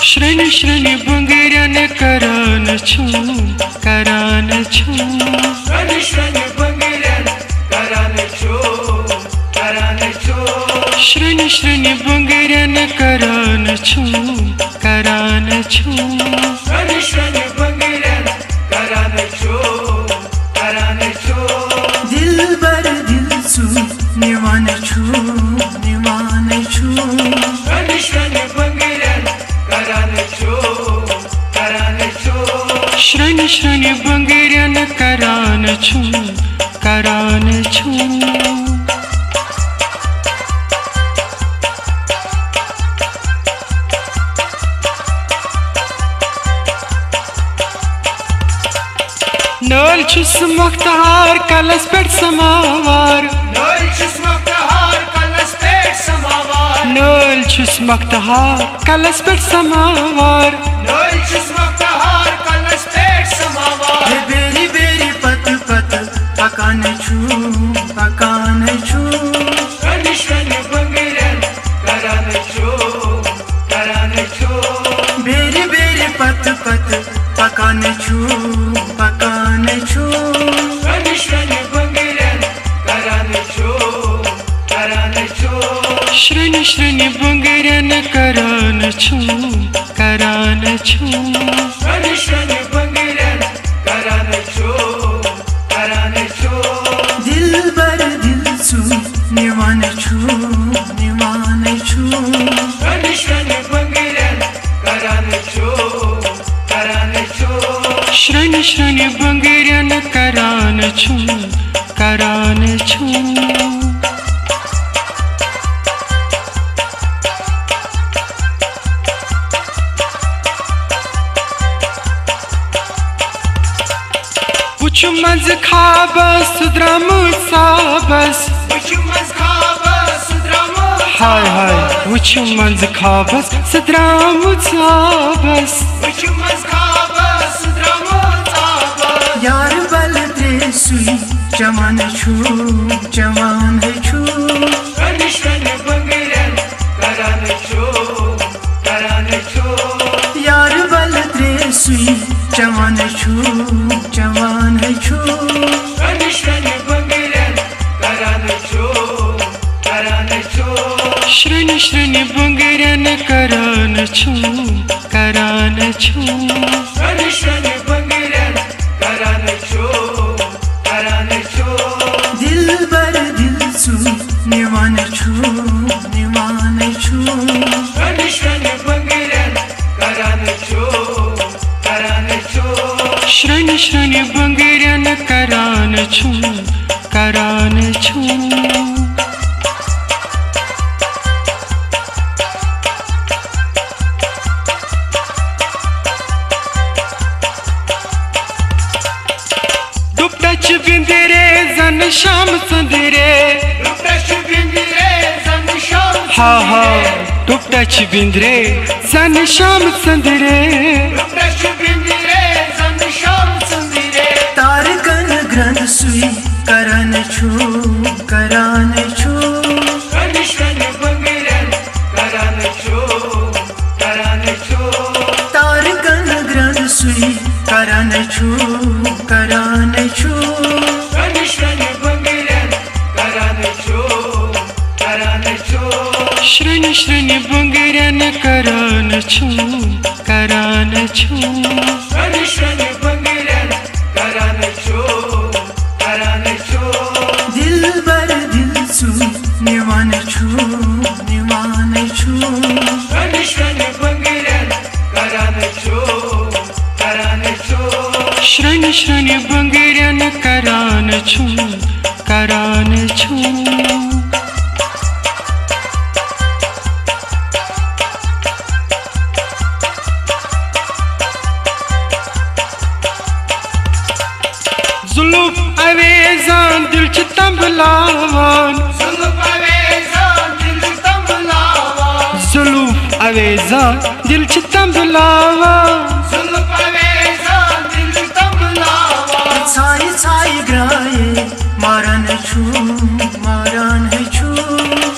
श्रेणी श्रेणी बंगेरन करान छू श्रेणी श्रेणी बंगेरन करान छू श्रेणी श्रेणी बंगेरन करान छू श्रेणी श्रेणी बंगेरन करान छू दिल बर दिल सु निवान छू श्रेणी श्रेणी बंगेरन करान छू श्रेणी श्रेणी बंगेरन करान छू नल छुस मख्तार कलस पेट समावार नल छुस मख्तार कलस पेट समावार नल छुस मख्तार कलस पेट समावार नल छुस मख्तार कलस पेट समावार बेरी बेरी पत पत पकान छू श्रेणी श्रेणी बंगेरन करान छू बेरी बेरी पत पत पकान छू श्रेणी श्रेणी बंगेरन करान छू श्रेणी श्रेणी बंगेरन करान छू श्रेणी श्रेणी बंगेरन करान छू दिल बर दिल सु निवान छू श्रेणी श्रेणी बंगेरन करान छू श्रेणी श्रेणी बंगेरन करान छू पुछ मज खाबस द्रामुत साबस हाय हाय पुछ मज खाबस द्रामुत साबस यार बल दे सुई जवान छू श्रेणी श्रेणी बंगेरन करान छू यार बल दे सुई जवान छू श्रेणी श्रेणी बंगेरन करान छू श्रेणी श्रेणी बंगेरन करान छू श्रेणी श्रेणी बंगेरन करान छू दिल बर दिल सु निवान छू श्रेणी श्रेणी बंगेरन करान छू श्रेणी श्रेणी बंगेरन करान छू दुपटच बिंदरे जन शाम संदरे हा हा दुपटच बिंदरे जन शाम संदरे तार कन ग्रंथ सुई करान छू श्रेणी श्रेणी बंगेरन करान छू तार कन ग्रंथ सुई करान छू श्रेणी श्रेणी बंगेरन करान छू श्रेणी श्रेणी बंगेरन करान छू श्रेणी श्रेणी बंगेरन करान छू दिल बर दिल सु निवान छू श्रेणी श्रेणी बंगेरन करान छू श्रेणी श्रेणी बंगेरन करान छू जुल्फ अवेजान दिल च तंबलावान जुल्फ अवेजान दिल च तंबलावान छाई ग्राए मारन छू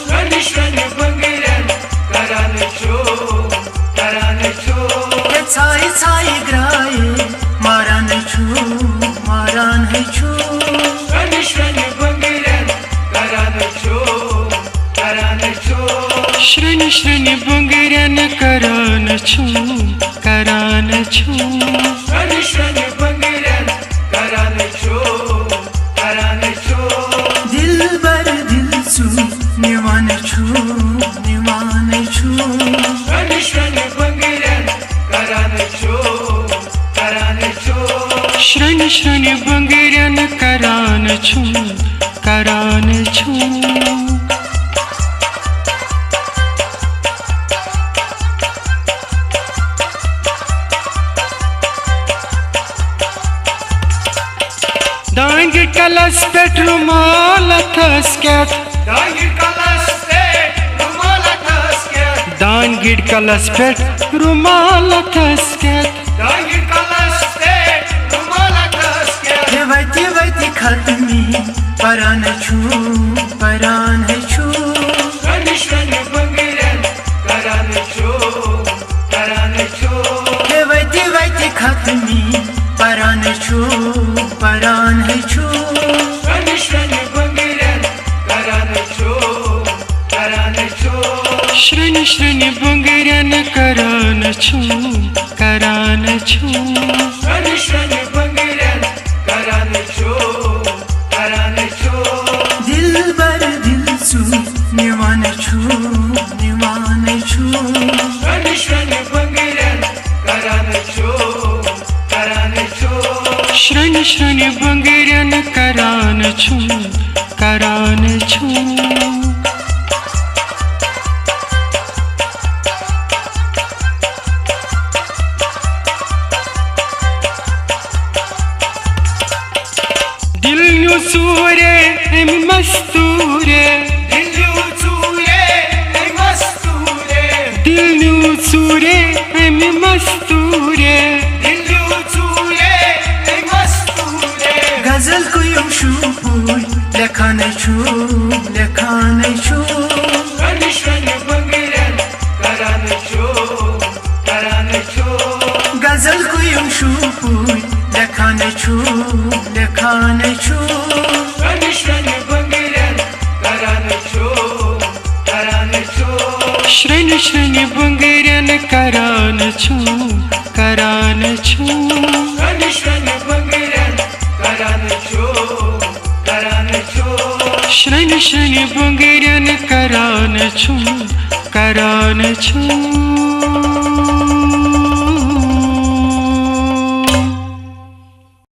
श्रेणी श्रेणी बंगेरन करान छू साई साई ग्राये मारान है छू Shwani shwani bungiren karan cho श्रृण श्रृण बुंगरन करान छू Shwani shwani bungiren karan cho दिल बर दिल सू निवान छू Shwani shwani bungiren karan cho श्रृण श्रृण बुंगरन करान छू दांग कलस पेट रुमाल थस्केत Dangir kalas te rumala kasket दांगिड कलस पेट रुमाल थस्केत Dangir kalas te rumala kasket वैती वैती खत्मी परान है छू Shwani shwani bungiren karan cho वैती वैती खत्मी परान है छू Shwani shwani bungiren karan cho श्रृण श्रृण बुंगरन करान छू Shwani shwani bungiren karan cho दिल बर दिल सू निवान छू Shwani shwani bungiren karan cho श्रृण श्रृण बुंगरन करान छू दिल न्यू सूरे मस्तूरे Dillu ture ey masture दिल न्यू सूरे मस्तूरे Dillu ture ey masture गजल को यूं शूपुई लेखान छू Shwani shwani bungiren karan cho गजल को यूं शूपुई लेखान छू Shwani shwani bungiren karan cho श्रृण श्रृण बुंगरन करान छू Shwani shwani bungiren karan cho श्रृण श्रृण बुंगरन करान छू